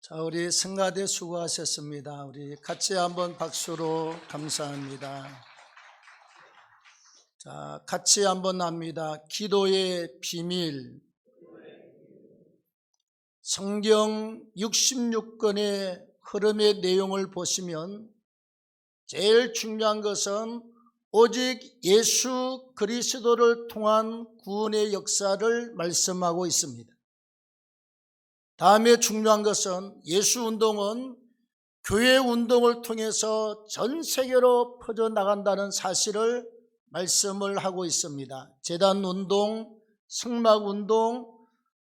자, 우리 성가대 수고하셨습니다. 우리 같이 한번 박수로 감사합니다. 자, 같이 한번 합니다. 기도의 비밀. 성경 66권의 흐름의 내용을 보시면 제일 중요한 것은 오직 예수 그리스도를 통한 구원의 역사를 말씀하고 있습니다. 다음에 중요한 것은 예수 운동은 교회 운동을 통해서 전 세계로 퍼져나간다는 사실을 말씀을 하고 있습니다. 제단 운동, 성막 운동,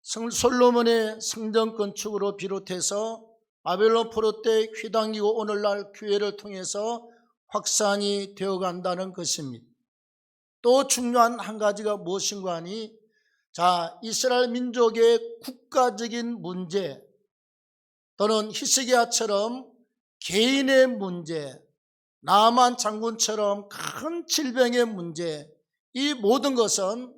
솔로몬의 성전 건축으로 비롯해서 바벨론 포로 때 휘당기고 오늘날 교회를 통해서 확산이 되어간다는 것입니다. 또 중요한 한 가지가 무엇인가 하니 자, 이스라엘 민족의 국가적인 문제 또는 히스기야처럼 개인의 문제, 나만 장군처럼 큰 질병의 문제, 이 모든 것은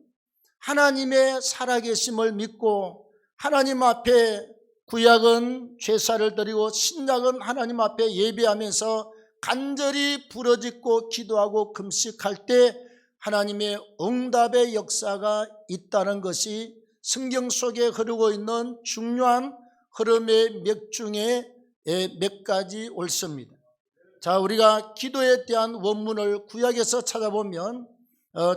하나님의 살아계심을 믿고 하나님 앞에 구약은 제사를 드리고 신약은 하나님 앞에 예배하면서 간절히 부르짖고 기도하고 금식할 때 하나님의 응답의 역사가 있다는 것이 성경 속에 흐르고 있는 중요한 흐름의 맥 중에 몇 가지 옳습니다. 자, 우리가 기도에 대한 원문을 구약에서 찾아보면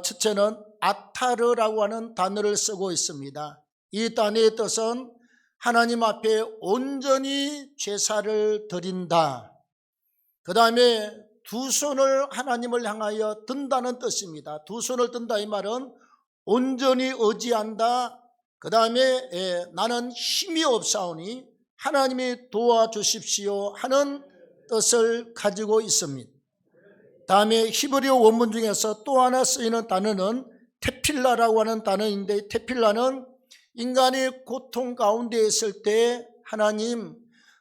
첫째는 아타르라고 하는 단어를 쓰고 있습니다. 이 단어의 뜻은 하나님 앞에 온전히 제사를 드린다. 그 다음에 두 손을 하나님을 향하여 든다는 뜻입니다. 두 손을 든다 이 말은 온전히 의지한다. 그 다음에 나는 힘이 없사오니 하나님이 도와주십시오 하는 뜻을 가지고 있습니다. 다음에 히브리어 원문 중에서 또 하나 쓰이는 단어는 테필라라고 하는 단어인데, 테필라는 인간이 고통 가운데 있을 때 하나님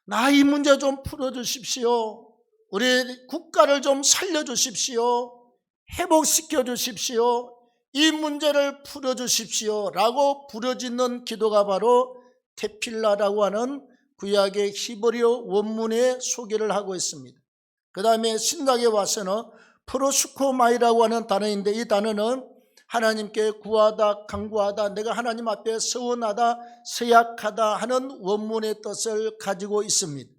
나 이 문제 좀 풀어주십시오, 우리 국가를 좀 살려주십시오, 회복시켜 주십시오, 이 문제를 풀어주십시오 라고 부르짖는 기도가 바로 테필라라고 하는 구약의 히브리어 원문의 소개를 하고 있습니다. 그 다음에 신약에 와서는 프로스코마이라고 하는 단어인데, 이 단어는 하나님께 구하다, 간구하다, 내가 하나님 앞에 서원하다, 서약하다 하는 원문의 뜻을 가지고 있습니다.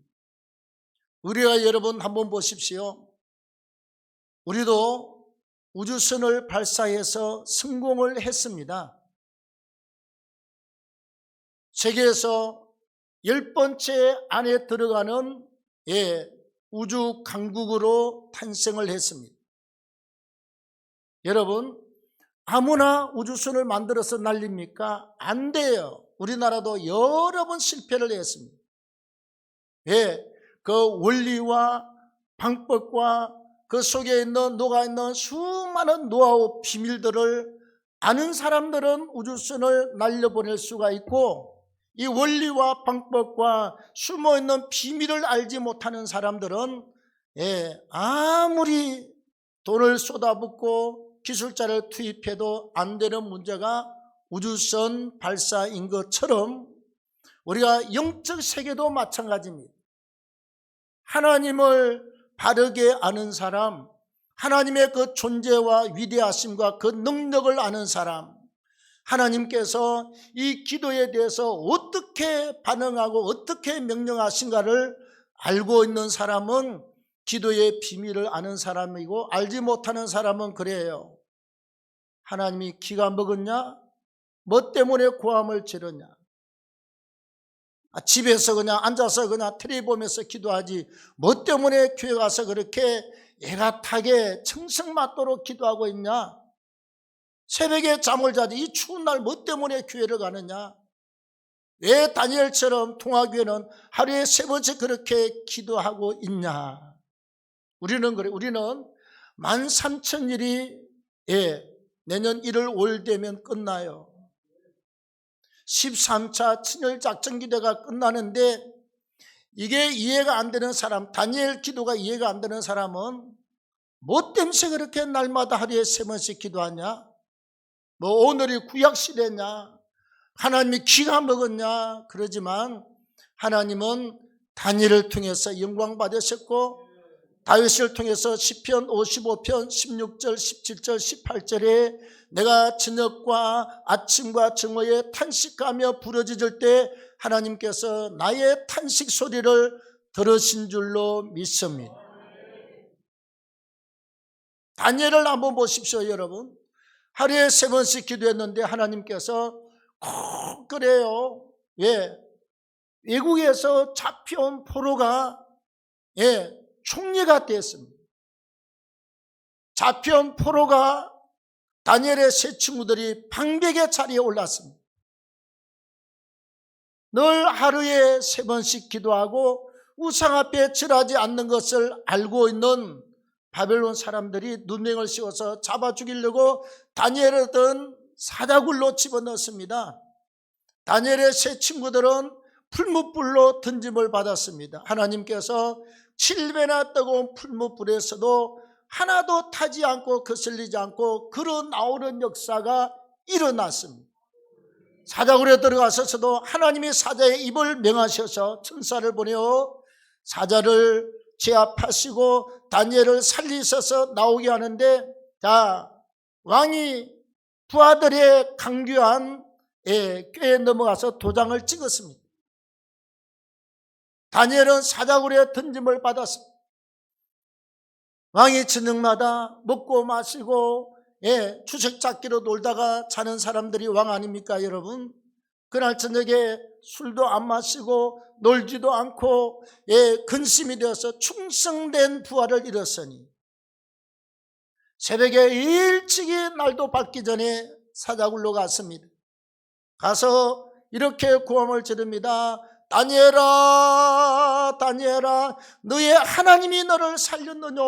우리가 여러분 한번 보십시오. 우리도 우주선을 발사해서 성공을 했습니다. 세계에서 10번째 안에 들어가는 우주 강국으로 탄생을 했습니다. 여러분, 아무나 우주선을 만들어서 날립니까? 안 돼요. 우리나라도 여러 번 실패를 했습니다. 왜? 그 원리와 방법과 그 속에 있는 녹아있는 수많은 노하우 비밀들을 아는 사람들은 우주선을 날려보낼 수가 있고, 이 원리와 방법과 숨어있는 비밀을 알지 못하는 사람들은 아무리 돈을 쏟아붓고 기술자를 투입해도 안 되는 문제가 우주선 발사인 것처럼 우리가 영적 세계도 마찬가지입니다. 하나님을 바르게 아는 사람, 하나님의 그 존재와 위대하심과 그 능력을 아는 사람, 하나님께서 이 기도에 대해서 어떻게 반응하고 어떻게 명령하신가를 알고 있는 사람은 기도의 비밀을 아는 사람이고, 알지 못하는 사람은 그래요. 하나님이 기가 먹었냐? 뭐 때문에 고함을 지르냐? 집에서 그냥 앉아서 그냥 텔레비 보면서 기도하지 뭐 때문에 교회 가서 그렇게 애가 타게 청승맞도록 기도하고 있냐? 새벽에 잠을 자지 이 추운 날 뭐 때문에 교회를 가느냐? 왜 다니엘처럼 통화교회는 하루에 3번씩 그렇게 기도하고 있냐? 우리는 그래. 우리는 13,000일이 내년 1월 5일 되면 끝나요. 13차 친일작전기대가 끝나는데, 이게 이해가 안 되는 사람, 다니엘 기도가 이해가 안 되는 사람은 뭐 때문에 그렇게 날마다 하루에 3번씩 기도하냐? 뭐 오늘이 구약시대냐? 하나님이 기가 먹었냐? 그러지만 하나님은 다니엘을 통해서 영광 받으셨고, 다윗을 통해서 시편 55편 16절 17절 18절에 내가 저녁과 아침과 정오에 탄식하며 부르짖을 때 하나님께서 나의 탄식 소리를 들으신 줄로 믿습니다. 다니엘을 한번 보십시오, 여러분. 하루에 3번씩 기도했는데 하나님께서 꼭 그래요. 왜? 외국에서 잡혀온 포로가 총리가 됐습니다. 잡혀온 포로가 다니엘의 세 친구들이 방백의 자리에 올랐습니다. 늘 하루에 3번씩 기도하고 우상 앞에 절하지 않는 것을 알고 있는 바벨론 사람들이 눈맹을 씌워서 잡아 죽이려고 다니엘을 든 사자굴로 집어넣습니다. 다니엘의 세 친구들은 풀무불로 던짐을 받았습니다. 하나님께서 7배나 뜨거운 풀무불에서도 하나도 타지 않고 거슬리지 않고 걸어 나오는 역사가 일어났습니다. 사자굴에 들어가서도 하나님이 사자의 입을 명하셔서 천사를 보내어 사자를 제압하시고 다니엘을 살리셔서 나오게 하는데, 자, 왕이 부하들의 강교한 꾀에 넘어가서 도장을 찍었습니다. 다니엘은 사자굴에 던짐을 받았습니다. 왕이 저녁마다 먹고 마시고 주석잡기로 놀다가 자는 사람들이 왕 아닙니까, 여러분? 그날 저녁에 술도 안 마시고 놀지도 않고 근심이 되어서 충성된 부하를 잃었으니 새벽에 일찍이 날도 밝기 전에 사자굴로 갔습니다. 가서 이렇게 고함을 지릅니다. 다니엘아, 다니엘아, 너의 하나님이 너를 살렸느냐?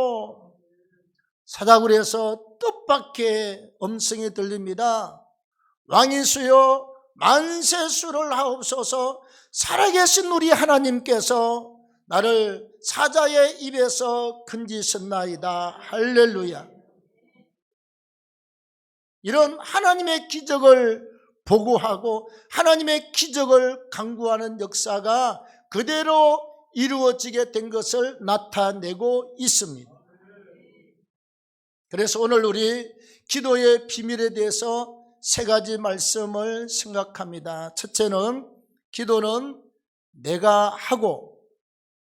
사자굴에서 뜻밖의 음성이 들립니다. 왕이수여 만세수를 하옵소서. 살아계신 우리 하나님께서 나를 사자의 입에서 건지셨나이다. 할렐루야. 이런 하나님의 기적을 보고하고 하나님의 기적을 강구하는 역사가 그대로 이루어지게 된 것을 나타내고 있습니다. 그래서 오늘 우리 기도의 비밀에 대해서 3가지 말씀을 생각합니다. 첫째는 기도는 내가 하고,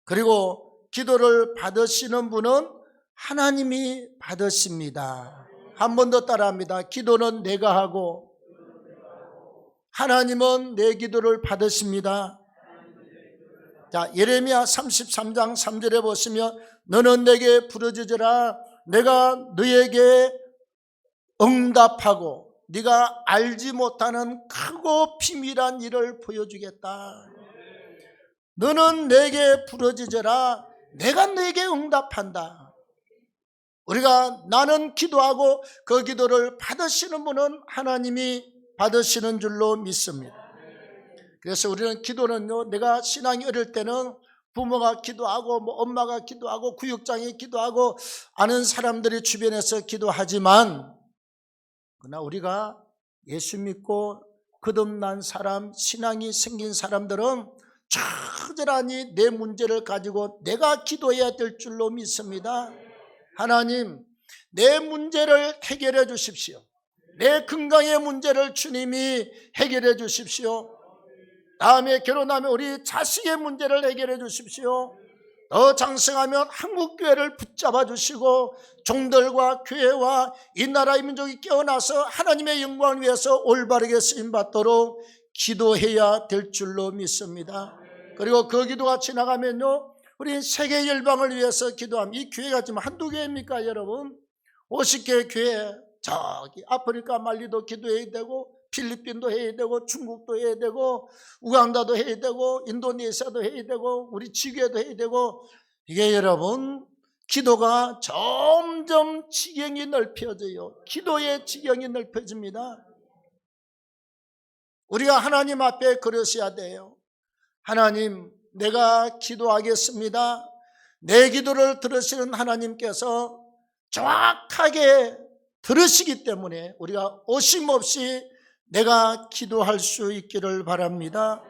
그리고 기도를 받으시는 분은 하나님이 받으십니다. 한 번 더 따라합니다. 기도는 내가 하고 하나님은 내 기도를 받으십니다. 자, 예레미야 33장 3절에 보시면 너는 내게 부르짖으라 내가 너에게 응답하고 네가 알지 못하는 크고 비밀한 일을 보여주겠다. 너는 내게 부르짖으라 내가 너에게 응답한다. 우리가 나는 기도하고 그 기도를 받으시는 분은 하나님이 받으시는 줄로 믿습니다. 그래서 우리는 기도는요, 내가 신앙이 어릴 때는 부모가 기도하고 엄마가 기도하고 구역장이 기도하고 아는 사람들이 주변에서 기도하지만, 그러나 우리가 예수 믿고 거듭난 사람, 신앙이 생긴 사람들은 처절하니 내 문제를 가지고 내가 기도해야 될 줄로 믿습니다. 하나님, 내 문제를 해결해 주십시오. 내 건강의 문제를 주님이 해결해 주십시오. 다음에 결혼하면 우리 자식의 문제를 해결해 주십시오. 더 장성하면 한국교회를 붙잡아 주시고 종들과 교회와 이 나라의 민족이 깨어나서 하나님의 영광을 위해서 올바르게 쓰임받도록 기도해야 될 줄로 믿습니다. 그리고 그 기도가 지나가면요, 우리 세계 열방을 위해서 기도합니다. 이 교회가 지금 한두 개입니까, 여러분? 50개 교회, 저기 아프리카 말리도 기도해야 되고 필리핀도 해야 되고 중국도 해야 되고 우간다도 해야 되고 인도네시아도 해야 되고 우리 지교회도 해야 되고, 이게 여러분 기도가 점점 지경이 넓혀져요. 기도의 지경이 넓혀집니다. 우리가 하나님 앞에 그러셔야 돼요. 하나님, 내가 기도하겠습니다. 내 기도를 들으시는 하나님께서 정확하게 들으시기 때문에 우리가 오심없이 내가 기도할 수 있기를 바랍니다.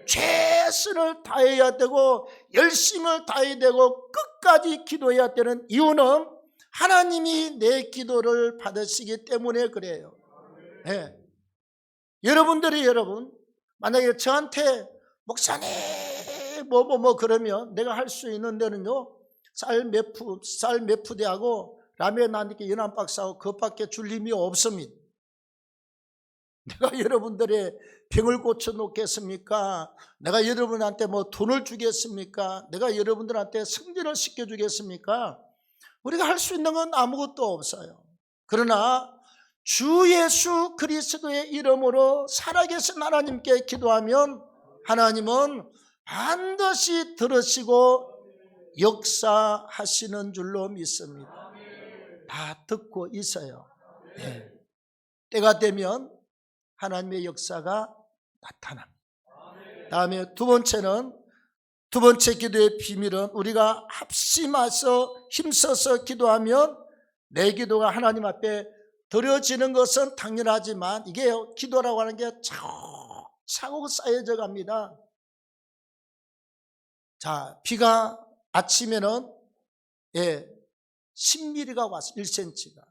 최선을 다해야 되고 열심을 다해야 되고 끝까지 기도해야 되는 이유는 하나님이 내 기도를 받으시기 때문에 그래요. 네. 여러분 만약에 저한테 목사님 그러면 내가 할 수 있는 데는요 쌀 몇 푸대하고 라면 한 개 연한 박스하고 그것밖에 줄 힘이 없습니다. 내가 여러분들의 병을 고쳐 놓겠습니까? 내가 여러분한테 돈을 주겠습니까? 내가 여러분들한테 승진을 시켜주겠습니까? 우리가 할 수 있는 건 아무것도 없어요. 그러나 주 예수 그리스도의 이름으로 살아계신 하나님께 기도하면 하나님은 반드시 들으시고 역사하시는 줄로 믿습니다. 다 듣고 있어요. 네. 때가 되면 하나님의 역사가 나타납니다. 다음에 두 번째 기도의 비밀은 우리가 합심해서 힘써서 기도하면 내 기도가 하나님 앞에 드려지는 것은 당연하지만 이게 기도라고 하는 게 차곡차곡 쌓여져 갑니다. 자, 비가 아침에는 10mm가 왔어요. 1cm가.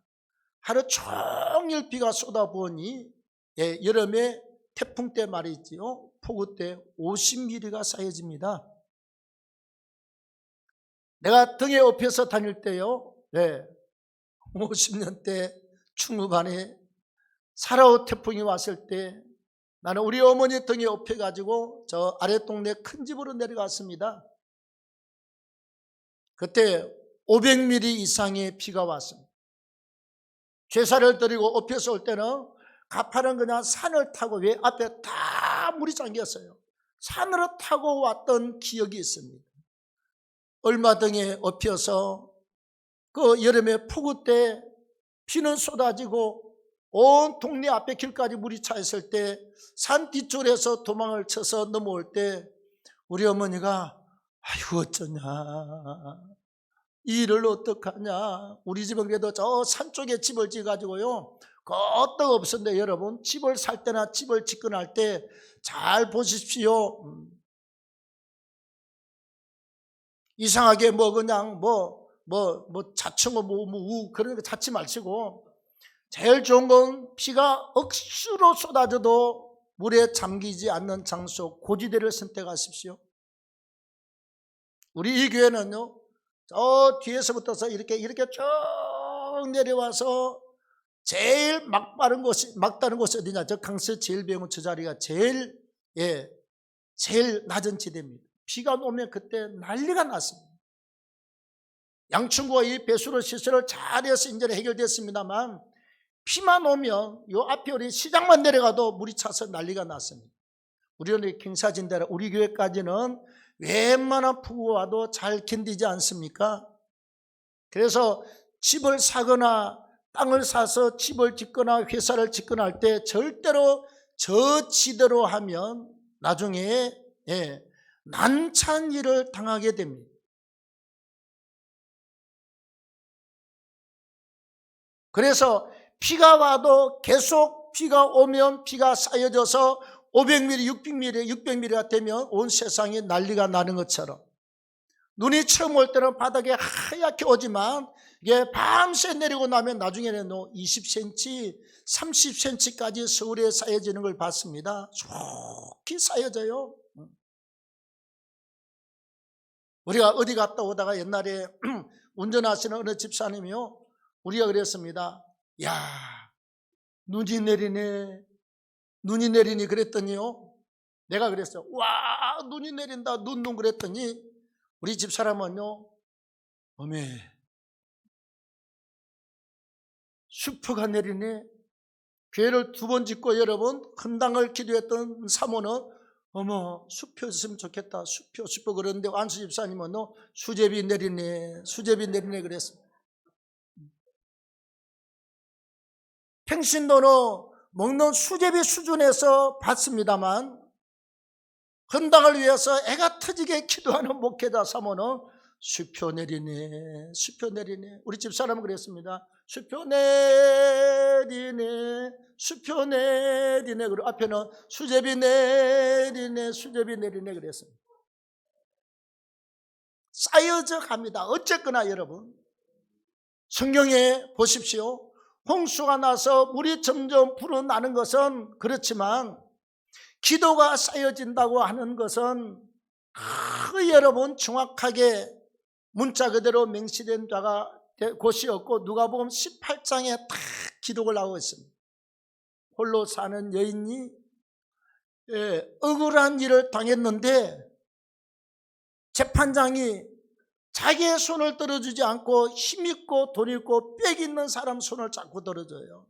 하루 종일 비가 쏟아부으니 여름에 태풍 때 말이지요. 폭우 때 50mm가 쌓여집니다. 내가 등에 업혀서 다닐 때요. 50년대 중후반에 사라오 태풍이 왔을 때 나는 우리 어머니 등에 업혀가지고 저 아래 동네 큰 집으로 내려갔습니다. 그때 500mm 이상의 비가 왔습니다. 제사를 드리고 업혀서 올 때는 가파른 그냥 산을 타고 왜 앞에 다 물이 잠겼어요. 산으로 타고 왔던 기억이 있습니다. 얼마 등에 업혀서 그 여름에 폭우 때 비는 쏟아지고 온 동네 앞에 길까지 물이 차 있을 때 산 뒤쪽에서 도망을 쳐서 넘어올 때 우리 어머니가 아이고 어쩌냐 이 일을 어떡하냐. 우리 집은 그래도 저 산 쪽에 집을 지어가지고요 끄떡 없었는데 여러분 집을 살 때나 집을 집권할 때 잘 보십시오. 이상하게 그냥 자충어 그런 거 찾지 마시고 제일 좋은 건 비가 억수로 쏟아져도 물에 잠기지 않는 장소 고지대를 선택하십시오. 우리 이 교회는요 저 뒤에서부터서 이렇게 쭉 내려와서 제일 막다른 곳이 어디냐? 저 강서 제일 배운 저 자리가 제일 낮은 지대입니다. 비가 오면 그때 난리가 났습니다. 양충구가 이 배수로 시설을 잘해서 이제 해결됐습니다만 비만 오면 요 앞에 우리 시장만 내려가도 물이 차서 난리가 났습니다. 우리는 경사진대라 우리 교회까지는 웬만한 폭우가 와도 잘 견디지 않습니까? 그래서 집을 사거나 땅을 사서 집을 짓거나 회사를 짓거나 할 때 절대로 저 지대로 하면 나중에 난처한 일을 당하게 됩니다. 그래서 비가 와도 계속 비가 오면 비가 쌓여져서 500mm, 600mm가 되면 온 세상이 난리가 나는 것처럼 눈이 처음 올 때는 바닥에 하얗게 오지만 이게 밤새 내리고 나면 나중에는 20cm, 30cm까지 서울에 쌓여지는 걸 봤습니다. 좋게 쌓여져요. 우리가 어디 갔다 오다가 옛날에 운전하시는 어느 집사님이요 우리가 그랬습니다. 야, 눈이 내리니 그랬더니요 내가 그랬어요. 와, 눈이 내린다 눈 그랬더니 우리 집사람은요 어메 슈퍼가 내리네. 교회를 2번 짓고 여러분 큰 당을 기도했던 사모는 어머 숲이었으면 좋겠다 숲 그러는데 안수 집사님은 수제비 내리네 그랬습니다. 평신도는 먹는 수제비 수준에서 받습니다만 헌당을 위해서 애가 터지게 기도하는 목회자 사모는 수표 내리네, 수표 내리네. 우리 집사람은 그랬습니다. 수표 내리네, 수표 내리네. 그리고 앞에는 수제비 내리네, 수제비 내리네 그랬습니다. 쌓여져 갑니다. 어쨌거나 여러분, 성경에 보십시오. 홍수가 나서 물이 점점 불어나는 것은 그렇지만 기도가 쌓여진다고 하는 것은 여러분 정확하게 문자 그대로 맹시된 자가 곳이었고, 누가복음 18장에 딱 기록을 하고 있습니다. 홀로 사는 여인이 억울한 일을 당했는데 재판장이 자기의 손을 들어주지 않고 힘있고 돈 있고 빽 있는 사람 손을 자꾸 들어줘요.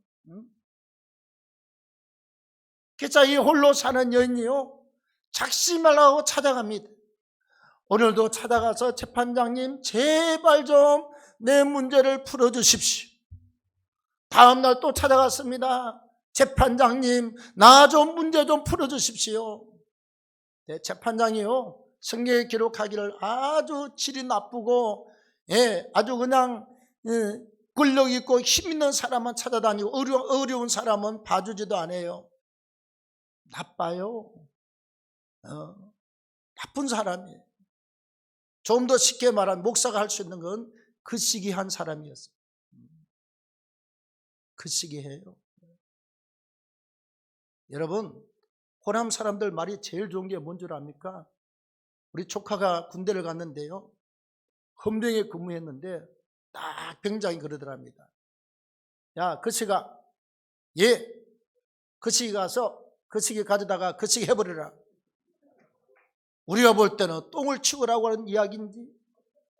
그래서 이 홀로 사는 여인이요, 작심하려고 찾아갑니다. 오늘도 찾아가서 재판장님 제발 좀 내 문제를 풀어주십시오. 다음날 또 찾아갔습니다. 재판장님 나 좀 문제 좀 풀어주십시오. 네, 재판장이요, 성경에 기록하기를 아주 질이 나쁘고 아주 그냥 권력 있고 힘 있는 사람만 찾아다니고 어려운 사람은 봐주지도 않아요. 나빠요. 나쁜 사람이에요. 좀 더 쉽게 말하면 목사가 할 수 있는 건 그 시기 한 사람이었어요. 그 시기 해요. 여러분, 호남 사람들 말이 제일 좋은 게 뭔 줄 압니까? 우리 조카가 군대를 갔는데요, 헌병에 근무했는데 딱 병장이 그러더랍니다. 야, 그 시가 그 시기 가서 그 시기 가져다가 그 시기 해버려라. 우리가 볼 때는 똥을 치우라고 하는 이야기인지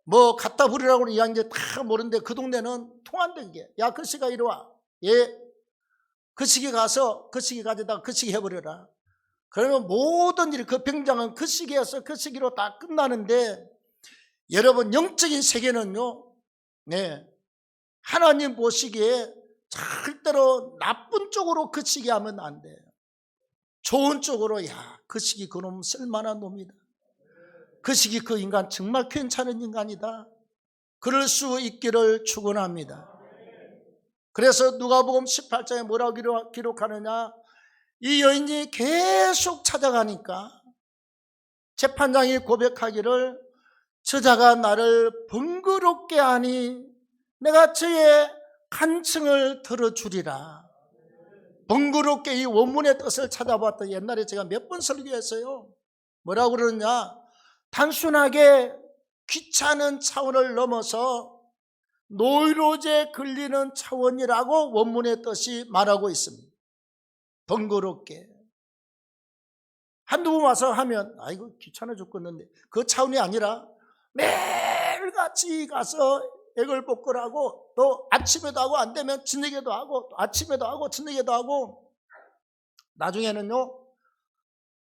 뭐 갖다 부리라고 하는 이야기인지 다 모르는데 그 동네는 통한다는 게, 야, 그 시가 이리 와. 그 시기 가서 그 시기 가져다가 그 시기 해버려라. 그러면 모든 일이, 그 병장은 그 시기에서 그 시기로 다 끝나는데, 여러분 영적인 세계는요, 하나님 보시기에 절대로 나쁜 쪽으로 그 시기 하면 안 돼요. 좋은 쪽으로, 야, 그 시기 그놈 쓸만한 놈이다. 그 시기 그 인간 정말 괜찮은 인간이다. 그럴 수 있기를 축원합니다. 그래서 누가복음 18장에 뭐라고 기록하느냐, 이 여인이 계속 찾아가니까 재판장이 고백하기를 저자가 나를 번거롭게 하니 내가 저의 간청을 들어주리라. 번거롭게, 이 원문의 뜻을 찾아봤더니 옛날에 제가 몇 번 설교했어요. 뭐라고 그러느냐, 단순하게 귀찮은 차원을 넘어서 노이로제 걸리는 차원이라고 원문의 뜻이 말하고 있습니다. 번거롭게. 한두 번 와서 하면 아이고 귀찮아 죽겠는데, 그 차원이 아니라 매일같이 가서 애걸복걸하고, 또 아침에도 하고 안 되면 저녁에도 하고, 또 아침에도 하고 저녁에도 하고, 나중에는요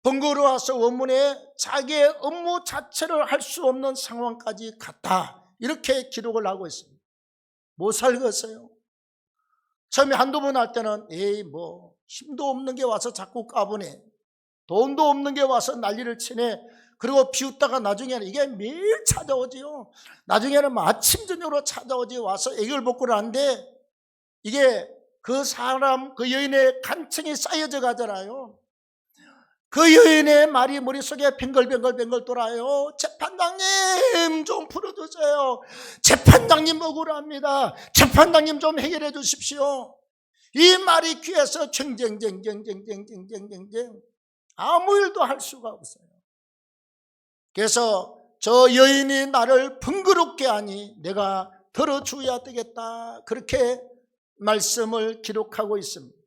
번거로워서 원문에 자기의 업무 자체를 할 수 없는 상황까지 갔다, 이렇게 기록을 하고 있습니다. 못 살겠어요. 처음에 한두 번 할 때는 뭐 힘도 없는 게 와서 자꾸 까부네, 돈도 없는 게 와서 난리를 치네, 그리고 비웃다가 나중에는 이게 매일 찾아오지요. 나중에는 아침 저녁으로 찾아오지, 와서 애걸복걸을 하는데 이게 그 사람, 그 여인의 간청이 쌓여져 가잖아요. 그 여인의 말이 머릿속에 뱅글뱅글 돌아요. 재판장님 좀 풀어주세요. 재판장님 억울합니다. 재판장님 좀 해결해 주십시오. 이 말이 귀에서 쟁쟁쟁쟁쟁쟁쟁쟁쟁 아무 일도 할 수가 없어요. 그래서 저 여인이 나를 번거롭게 하니 내가 들어줘야 되겠다, 그렇게 말씀을 기록하고 있습니다.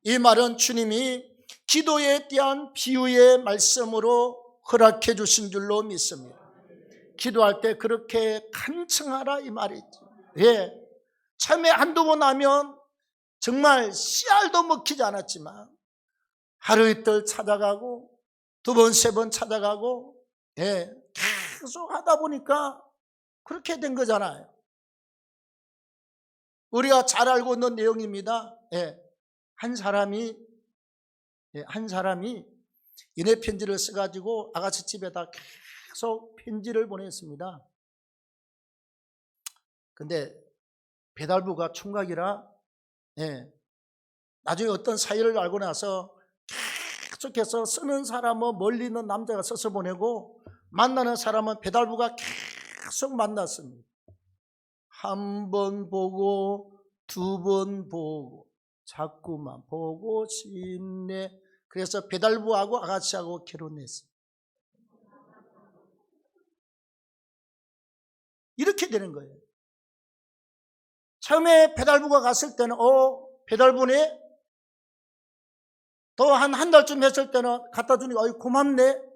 이 말은 주님이 기도에 대한 비유의 말씀으로 허락해 주신 줄로 믿습니다. 기도할 때 그렇게 간청하라, 이 말이죠. 처음에 한두 번 하면 정말 씨알도 먹히지 않았지만 하루 이틀 찾아가고 두 번, 세 번 찾아가고 계속 하다 보니까 그렇게 된 거잖아요. 우리가 잘 알고 있는 내용입니다. 한 사람이 연애 편지를 써가지고 아가씨 집에다 계속 편지를 보냈습니다. 근데 배달부가 총각이라 나중에 어떤 사연을 알고 나서 계속해서 쓰는 사람은 멀리 있는 남자가 써서 보내고 만나는 사람은 배달부가 계속 만났습니다. 한 번 보고 두 번 보고 자꾸만 보고 싶네. 그래서 배달부하고 아가씨하고 결혼했어요. 이렇게 되는 거예요. 처음에 배달부가 갔을 때는 배달부네? 또 한 달쯤 했을 때는 갖다 주니 고맙네.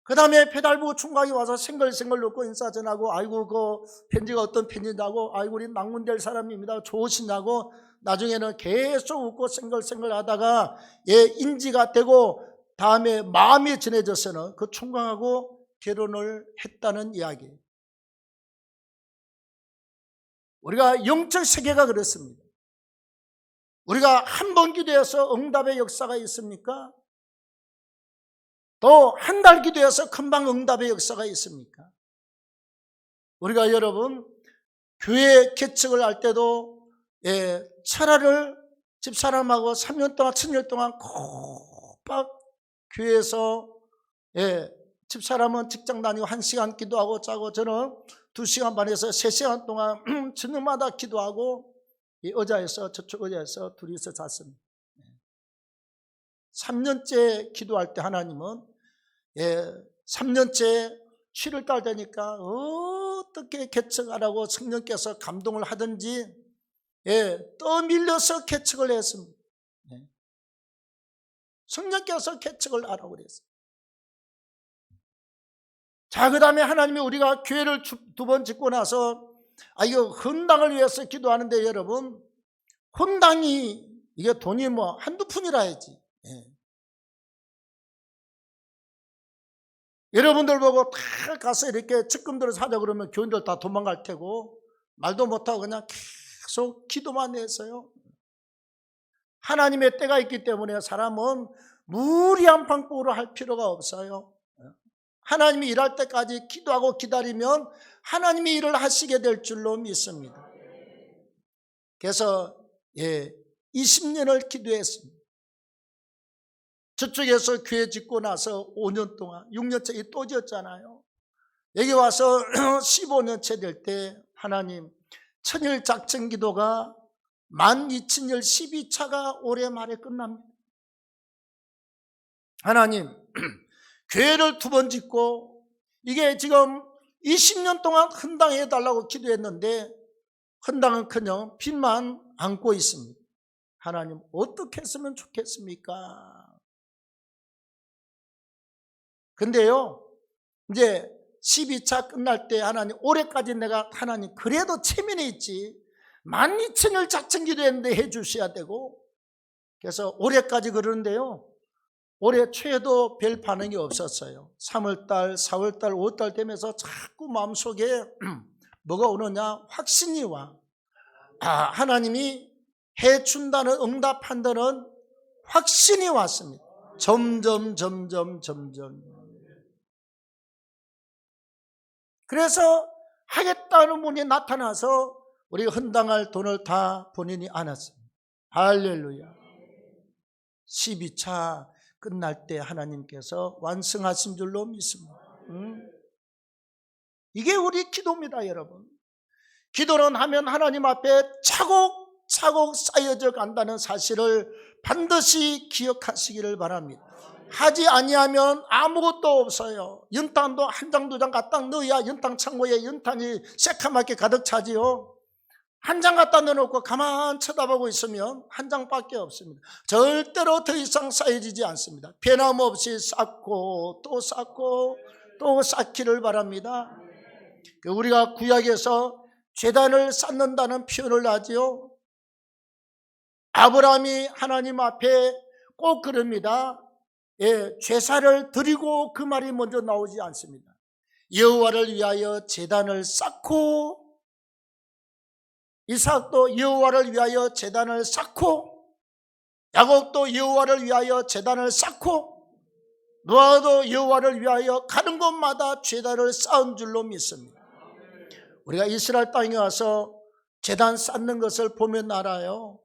그 다음에 배달부 총각이 와서 생글생글 놓고 인사 전하고 아이고 그 편지가 어떤 편지냐고 아이고 우리 낭문될 사람입니다. 좋으시냐고 나중에는 계속 웃고 생글생글 하다가 인지가 되고 다음에 마음이 전해져서는 그 총각하고 결혼을 했다는 이야기예요. 우리가 영적 세계가 그렇습니다. 우리가 한 번 기도해서 응답의 역사가 있습니까? 또 한 달 기도해서 금방 응답의 역사가 있습니까? 우리가 여러분 교회 개척을 할 때도 철화를 집사람하고 3년 동안 1000일 동안 꼬박 교회에서 집사람은 직장 다니고 1시간 기도하고 자고 저는 2시간 반에서 3시간 동안 저녁마다 기도하고 이 의자에서 저쪽 의자에서 둘이서 잤습니다. 3년째 기도할 때 하나님은 3년째 7월달 되니까 어떻게 개척하라고 성령께서 감동을 하든지 떠밀려서 개척을 했습니다. 성령께서 개척을 하라고 그랬어요. 자, 그 다음에 하나님이 우리가 교회를 2번 짓고 나서 이거 헌당을 위해서 기도하는데 여러분 헌당이 이게 돈이 한두 푼이라 해야지. 여러분들 보고 다 가서 이렇게 적금 들어서 하자 그러면 교인들 다 도망갈 테고 말도 못하고 그냥 계속 기도만 했어요. 하나님의 때가 있기 때문에 사람은 무리한 방법으로 할 필요가 없어요. 하나님이 일할 때까지 기도하고 기다리면 하나님이 일을 하시게 될 줄로 믿습니다. 그래서 20년을 기도했습니다. 저쪽에서 교회 짓고 나서 5년 동안 6년째 또 지었잖아요. 여기 와서 15년째 될 때 하나님 천일 작전 기도가 12,000일 12차가 올해 말에 끝납니다. 하나님 교회를 2번 짓고 이게 지금 20년 동안 헌당해달라고 기도했는데 헌당은커녕 빚만 안고 있습니다. 하나님 어떻게 했으면 좋겠습니까? 근데요 이제 12차 끝날 때 하나님 올해까지 내가 하나님 그래도 체면에 있지 12,000일 작전 기도했는데 해주셔야 되고 그래서 올해까지 그러는데요 올해 초에도 별 반응이 없었어요. 3월달, 4월달, 5월달 되면서 자꾸 마음속에 뭐가 오느냐 확신이 와. 하나님이 해준다는 응답한다는 확신이 왔습니다. 점점 그래서 하겠다는 분이 나타나서 우리 헌당할 돈을 다 본인이 안았습니다. 할렐루야. 12차 끝날 때 하나님께서 완성하신 줄로 믿습니다. 이게 우리 기도입니다, 여러분. 기도는 하면 하나님 앞에 차곡차곡 쌓여져 간다는 사실을 반드시 기억하시기를 바랍니다. 하지 아니하면 아무것도 없어요. 연탄도 한 장, 2장 갖다 넣어야 연탄 창고에 연탄이 새카맣게 가득 차지요. 한 장 갖다 넣어놓고 가만 쳐다보고 있으면 한 장밖에 없습니다. 절대로 더 이상 쌓여지지 않습니다. 변함없이 쌓고 또 쌓고 또 쌓기를 바랍니다. 우리가 구약에서 제단을 쌓는다는 표현을 하지요. 아브라함이 하나님 앞에 꼭 그럽니다. 제사를 드리고 그 말이 먼저 나오지 않습니다. 여호와를 위하여 제단을 쌓고 이삭도 여호와를 위하여 제단을 쌓고 야곱도 여호와를 위하여 제단을 쌓고 노아도 여호와를 위하여 가는 곳마다 제단을 쌓은 줄로 믿습니다. 우리가 이스라엘 땅에 와서 제단 쌓는 것을 보면 알아요.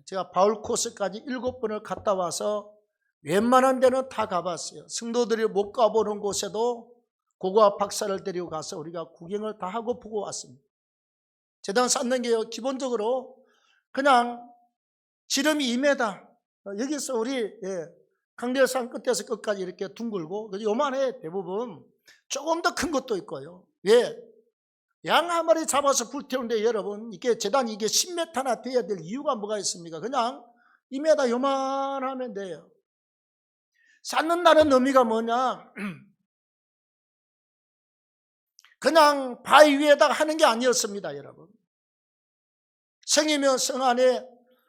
제가 바울 코스까지 7번을 갔다 와서 웬만한 데는 다 가봤어요. 성도들이 못 가보는 곳에도 고고학 박사를 데리고 가서 우리가 구경을 다 하고 보고 왔습니다. 제단 쌓는 게요, 기본적으로 그냥 지름이 2m, 여기서 우리 강대산 끝에서 끝까지 이렇게 둥글고 요만해. 대부분 조금 더 큰 것도 있고요. 왜? 양 한 마리 잡아서 불태우는데 여러분, 이게 재단이 이게 10m나 돼야 될 이유가 뭐가 있습니까? 그냥 2m 요만하면 돼요. 쌓는다는 의미가 뭐냐? 그냥 바위 위에다가 하는 게 아니었습니다, 여러분. 성이면 성 안에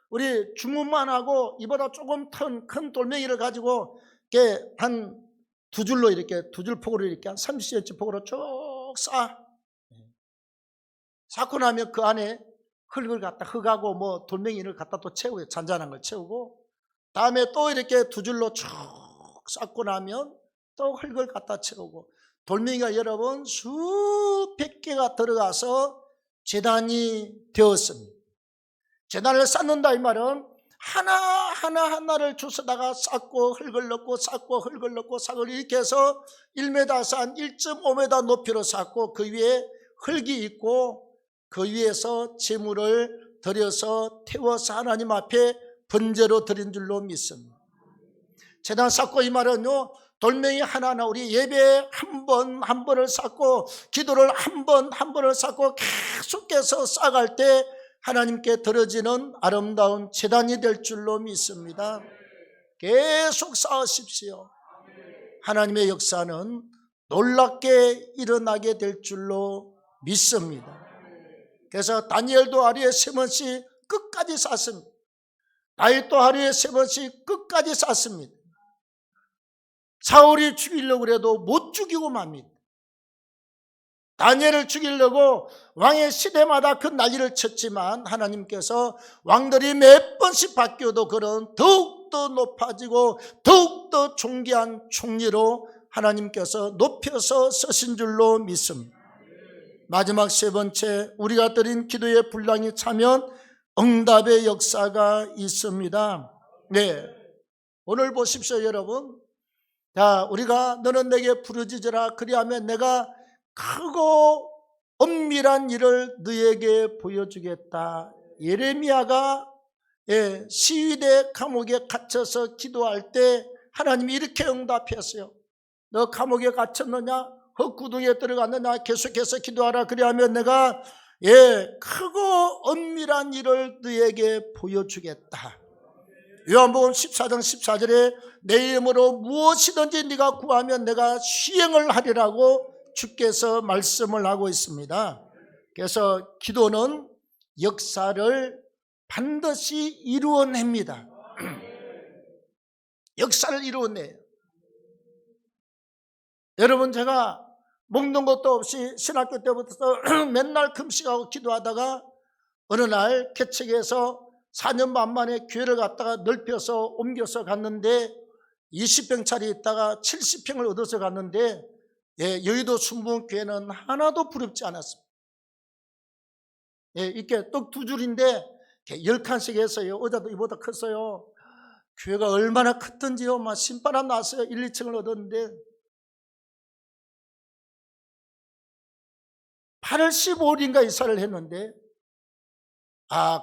우리 주문만 하고 이보다 조금 큰 돌멩이를 가지고 이렇게 한 두 줄로 이렇게 두 줄 폭으로 이렇게 한 30cm 폭으로 쭉 쌓고 나면 그 안에 흙을 갖다 흙하고 뭐 돌멩이를 갖다 또 채우고 잔잔한 걸 채우고 다음에 또 이렇게 두 줄로 쭉 쌓고 나면 또 흙을 갖다 채우고 돌멩이가 여러분 수백 개가 들어가서 제단이 되었습니다. 제단을 쌓는다 이 말은 하나를 주워다가 쌓고 흙을 넣고 쌓고 흙을 넣고 쌓고 이렇게 해서 1m에서 한 1.5m 높이로 쌓고 그 위에 흙이 있고 그 위에서 제물을 드려서 태워서 하나님 앞에 번제로 드린 줄로 믿습니다. 제단 쌓고 이 말은요, 돌멩이 하나하나 우리 예배 한 번을 쌓고 기도를 한 번을 쌓고 계속해서 쌓아갈 때 하나님께 드려지는 아름다운 제단이 될 줄로 믿습니다. 계속 쌓으십시오. 하나님의 역사는 놀랍게 일어나게 될 줄로 믿습니다. 그래서 다니엘도 하루에 3번씩 끝까지 쌓습니다. 다윗도 하루에 3번씩 끝까지 쌓습니다. 사울이 죽이려고 해도 못 죽이고 맙니다. 다니엘을 죽이려고 왕의 시대마다 그 난리를 쳤지만 하나님께서 왕들이 몇 번씩 바뀌어도 그런 더욱더 높아지고 더욱더 존귀한 총리로 하나님께서 높여서 쓰신 줄로 믿습니다. 마지막 3번째, 우리가 드린 기도의 분량이 차면 응답의 역사가 있습니다. 네, 오늘 보십시오 여러분. 자, 우리가 너는 내게 부르짖으라 그리하면 내가 크고 엄밀한 일을 너에게 보여주겠다. 예레미야가 시위대 감옥에 갇혀서 기도할 때 하나님이 이렇게 응답했어요. 너 감옥에 갇혔느냐? 헛구덩이에 들어갔느냐? 계속해서 기도하라. 그리하면 내가 크고 엄밀한 일을 너에게 보여주겠다. 요한복음 14장 14절에 내 이름으로 무엇이든지 네가 구하면 내가 시행을 하리라고 주께서 말씀을 하고 있습니다. 그래서 기도는 역사를 반드시 이루어냅니다. 역사를 이루어내요. 여러분, 제가 먹는 것도 없이 신학교 때부터 맨날 금식하고 기도하다가 어느 날 개척에서 4년 반 만에 교회를 갖다가 넓혀서 옮겨서 갔는데 20평짜리 있다가 70평을 얻어서 갔는데 여의도 순복음교회는 하나도 부럽지 않았습니다. 이렇게 떡 2줄인데 10칸씩 했어요. 의자도 이보다 컸어요. 교회가 얼마나 컸던지요. 막 신바람 났어요. 1, 2층을 얻었는데 85일인가 이사를 했는데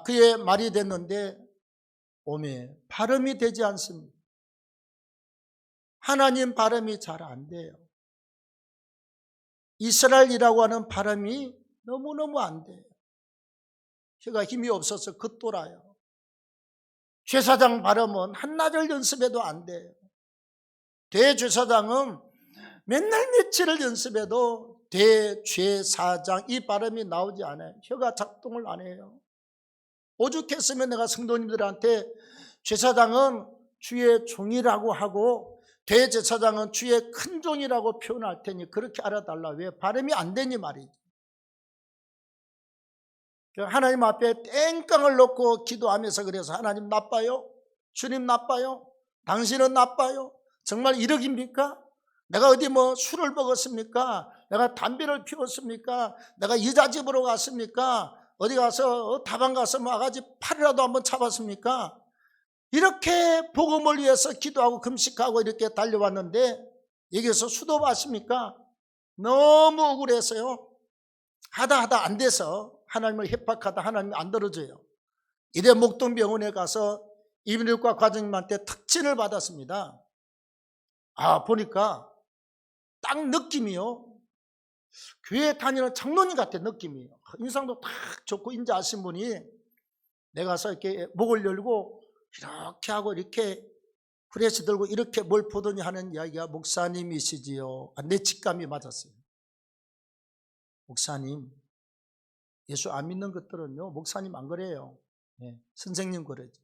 그의 말이 됐는데 오메 발음이 되지 않습니다. 하나님 발음이 잘 안 돼요. 이스라엘이라고 하는 발음이 너무너무 안 돼요. 혀가 힘이 없어서 겉돌아요. 제사장 발음은 한나절 연습해도 안 돼요. 대제사장은 맨날 며칠을 연습해도 대제사장 이 발음이 나오지 않아요. 혀가 작동을 안 해요. 오죽했으면 내가 성도님들한테 제사장은 주의 종이라고 하고 대제사장은 주의 큰 종이라고 표현할 테니 그렇게 알아달라. 왜? 발음이 안 되니 말이지. 하나님 앞에 땡깡을 놓고 기도하면서 그래서 하나님 나빠요? 주님 나빠요? 당신은 나빠요? 정말 이러깁니까? 내가 어디 뭐 술을 먹었습니까? 내가 담배를 피웠습니까? 내가 이자집으로 갔습니까? 어디 가서 다방 가서 뭐 아가지 팔이라도 한번 잡았습니까? 이렇게 복음을 위해서 기도하고 금식하고 이렇게 달려왔는데 여기서 수도 봤습니까? 너무 억울해서요. 하다 안 돼서 하나님을 협박하다 하나님이 안 들어줘요. 이래 목동병원에 가서 이비인후과 과장님한테 특진을 받았습니다. 보니까 딱 느낌이요. 교회 다니는 장로님 같아 느낌이에요. 인상도 딱 좋고 인자하신 분이 내가 가서 이렇게 목을 열고 이렇게 하고 이렇게 후레쉬 들고 이렇게 뭘 보더니 하는 이야기가 목사님이시지요. 내 직감이 맞았어요. 목사님, 예수 안 믿는 것들은요 목사님 안 그래요. 선생님 그러죠.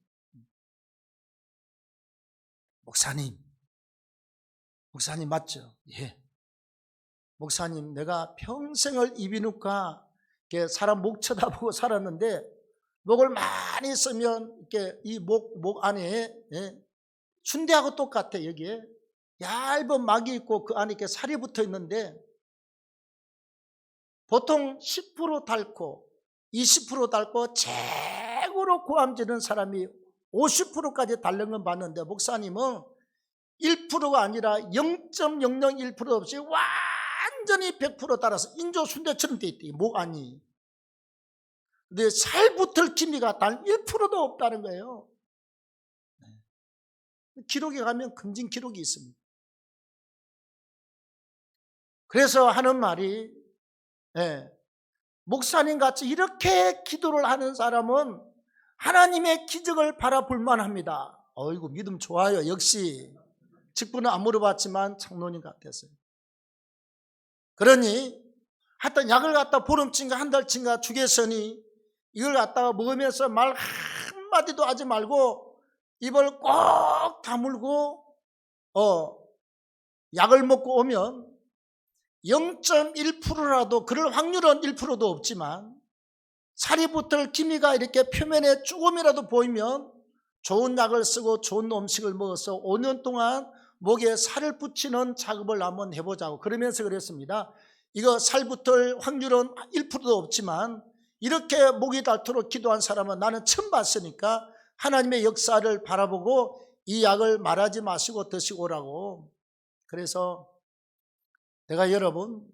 목사님 맞죠? 예. 목사님, 내가 평생을 이비인후과 사람 목 쳐다보고 살았는데 목을 많이 쓰면 이렇게 이 목 안에 순대하고 똑같아. 여기에 얇은 막이 있고 그 안에 이렇게 살이 붙어 있는데 보통 10% 닳고 20% 닳고 최고로 고함지는 사람이 50%까지 닳는 건 봤는데 목사님은 1%가 아니라 0.001% 없이 완전히 100% 따라서 인조 순대처럼 돼 있대. 목 안이. 근데 살 붙을 기미가 단 1%도 없다는 거예요. 기록에 가면 금진 기록이 있습니다. 그래서 하는 말이 목사님 같이 이렇게 기도를 하는 사람은 하나님의 기적을 바라볼 만합니다. 어이구 믿음 좋아요. 역시 직분은 안 물어봤지만 장로님 같았어요. 그러니 하여튼 약을 갖다 보름쯤가 한 달쯤가 주겠으니 이걸 갖다가 먹으면서 말 한마디도 하지 말고 입을 꼭 다물고 약을 먹고 오면 0.1%라도 그럴 확률은 1%도 없지만 살이 붙을 기미가 이렇게 표면에 조금이라도 보이면 좋은 약을 쓰고 좋은 음식을 먹어서 5년 동안 목에 살을 붙이는 작업을 한번 해보자고 그러면서 그랬습니다. 이거 살 붙을 확률은 1%도 없지만 이렇게 목이 닳도록 기도한 사람은 나는 처음 봤으니까 하나님의 역사를 바라보고 이 약을 말하지 마시고 드시고 오라고. 그래서 내가 여러분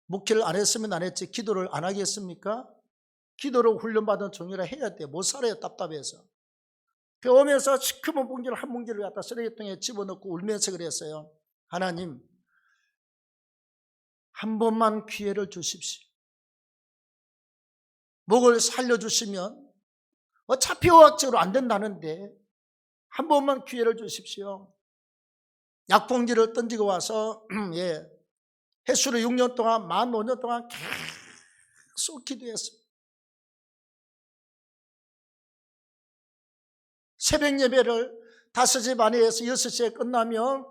목회를 안 했으면 안 했지 기도를 안 하겠습니까? 기도로 훈련받은 종이라 해야 돼. 못 살아요 답답해서. 오면서 시커먼 봉지를 한 봉지를 갖다 쓰레기통에 집어넣고 울면서 그랬어요. 하나님 한 번만 기회를 주십시오. 목을 살려주시면 어차피 의학적으로 안 된다는데 한 번만 기회를 주십시오. 약봉지를 던지고 와서 횟수로 6년 동안 15년 동안 계속 기도했어요. 새벽 예배를 5시 반에 해서 6시에 끝나면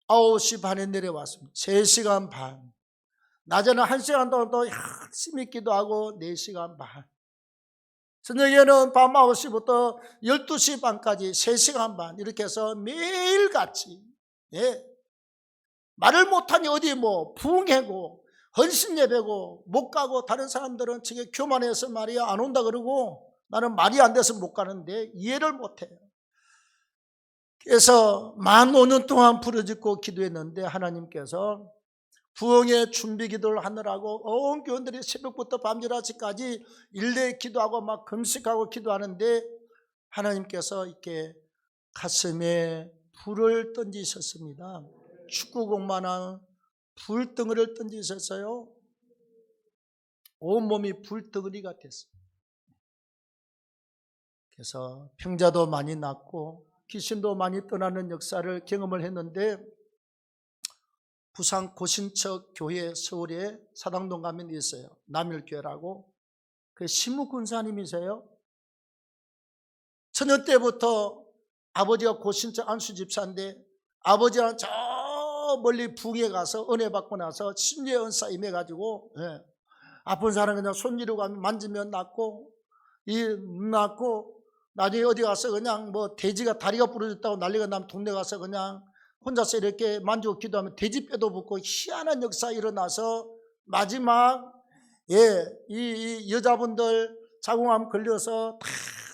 9시 반에 내려왔습니다. 3시간 반. 낮에는 1시간 동안 또 열심히 기도하고 4시간 반. 저녁에는 밤 9시부터 12시 반까지 3시간 반 이렇게 해서 매일같이 말을 못하니 어디 부흥회고 헌신 예배고 못 가고 다른 사람들은 저게 교만해서 말이야 안 온다 그러고 나는 말이 안 돼서 못 가는데 이해를 못해요. 그래서 15년 동안 부르짖고 기도했는데 하나님께서 부흥의 준비 기도를 하느라고 온 교원들이 새벽부터 밤 11시까지 일일이 기도하고 막 금식하고 기도하는데 하나님께서 이렇게 가슴에 불을 던지셨습니다. 축구공만한 불덩이를 던지셨어요. 온몸이 불덩이가 됐어요. 그래서 병자도 많이 낫고 귀신도 많이 떠나는 역사를 경험을 했는데 부산 고신척 교회 서울에 사당동 가면 있어요. 남일교회라고. 그 신무군사님이세요. 천년 때부터 아버지가 고신척 안수 집사인데 아버지랑 저 멀리 부흥에 가서 은혜 받고 나서 신뢰 은사 임해가지고 아픈 사람 그냥 손질하고 가면 만지면 낫고 낫고 나중에 어디 가서 그냥 돼지가 다리가 부러졌다고 난리가 나면 동네 가서 그냥 혼자서 이렇게 만지고 기도하면 돼지 뼈도 붙고 희한한 역사 일어나서 마지막 이 여자분들 자궁암 걸려서 다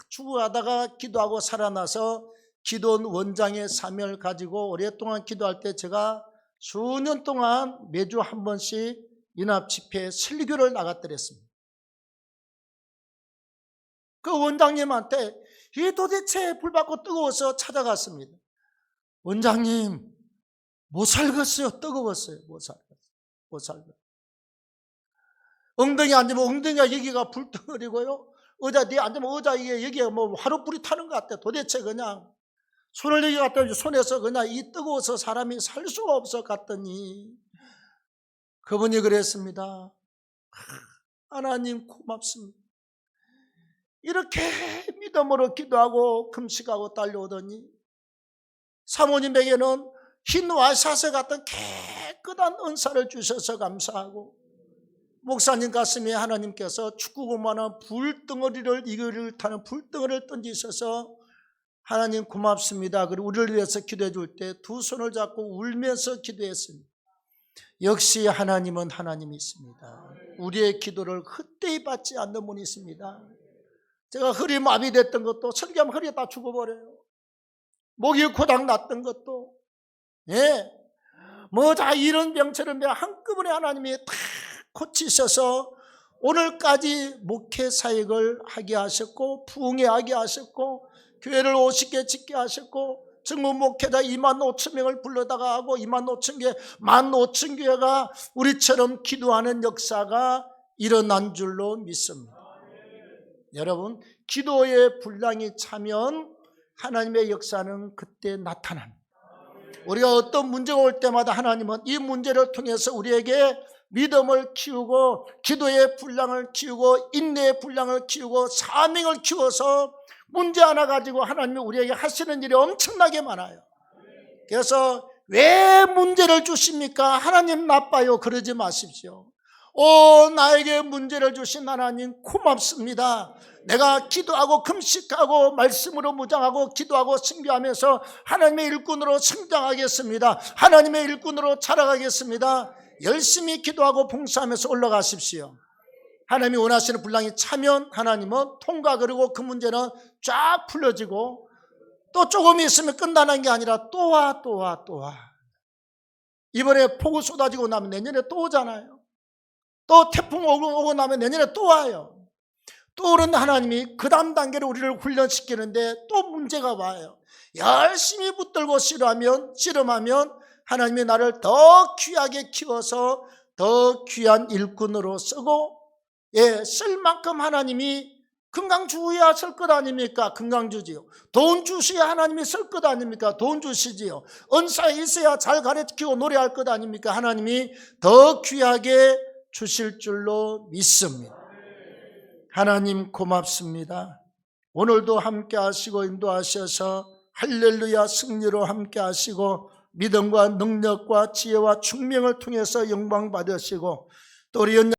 죽어가다가 기도하고 살아나서 기도원 원장의 사명을 가지고 오랫동안 기도할 때 제가 수년 동안 매주 한 번씩 연합집회에 설교를 나갔더랬습니다. 그 원장님한테 이게 도대체 불받고 뜨거워서 찾아갔습니다. 원장님, 못 살겠어요. 뜨거웠어요. 못 살겠어요. 엉덩이 앉으면 엉덩이가 여기가 불덩어리고요. 의자 뒤에 앉으면 의자 위에 여기가 뭐 화롯불이 타는 것 같아. 도대체 그냥 손을 여기 갖다 손에서 그냥 이 뜨거워서 사람이 살 수가 없어 갔더니 그분이 그랬습니다. 하나님 고맙습니다. 이렇게 믿음으로 기도하고 금식하고 달려오더니 사모님에게는 흰 와사세 같은 깨끗한 은사를 주셔서 감사하고, 목사님 가슴에 하나님께서 축구공만한 불덩어리를, 이거를 타는 불덩어리를 던지셔서 하나님 고맙습니다. 그리고 우리를 위해서 기도해 줄 때 두 손을 잡고 울면서 기도했습니다. 역시 하나님은 하나님이십니다. 우리의 기도를 헛되이 받지 않는 분이 있습니다. 제가 허리 마비됐던 것도 설교하면 허리에 다 죽어버려요. 목이 고장 났던 것도, 뭐 다 이런 병처럼 한꺼번에 하나님이 다 고치셔서 오늘까지 목회 사역을 하게 하셨고, 부흥회하게 하셨고, 교회를 50개 짓게 하셨고, 전국 목회자 25,000명을 불러다가 하고 25,000개, 15,000교회가 우리처럼 기도하는 역사가 일어난 줄로 믿습니다. 여러분, 기도의 분량이 차면 하나님의 역사는 그때 나타납니다. 우리가 어떤 문제가 올 때마다 하나님은 이 문제를 통해서 우리에게 믿음을 키우고, 기도의 분량을 키우고, 인내의 분량을 키우고, 사명을 키워서 문제 하나 가지고 하나님이 우리에게 하시는 일이 엄청나게 많아요. 그래서 왜 문제를 주십니까? 하나님 나빠요. 그러지 마십시오. 나에게 문제를 주신 하나님 고맙습니다. 내가 기도하고 금식하고 말씀으로 무장하고 기도하고 승교하면서 하나님의 일꾼으로 성장하겠습니다. 하나님의 일꾼으로 자라가겠습니다. 열심히 기도하고 봉사하면서 올라가십시오. 하나님이 원하시는 분량이 차면 하나님은 통과, 그리고 그 문제는 쫙 풀려지고, 또 조금 있으면 끝나는 게 아니라 또 와. 이번에 폭우 쏟아지고 나면 내년에 또 오잖아요. 또 태풍 오고 나면 내년에 또 와요. 또 오는 하나님이 그 다음 단계로 우리를 훈련시키는데 또 문제가 와요. 열심히 붙들고 씨름하면 하나님이 나를 더 귀하게 키워서 더 귀한 일꾼으로 쓰고, 쓸 만큼 하나님이 건강 주어야 쓸 것 아닙니까? 건강 주지요. 돈 주셔야 하나님이 쓸 것 아닙니까? 돈 주시지요. 은사 있어야 잘 가르치고 노래할 것 아닙니까? 하나님이 더 귀하게 주실 줄로 믿습니다. 하나님 고맙습니다. 오늘도 함께 하시고 인도하셔서 할렐루야 승리로 함께 하시고, 믿음과 능력과 지혜와 충명을 통해서 영광 받으시고, 또 우리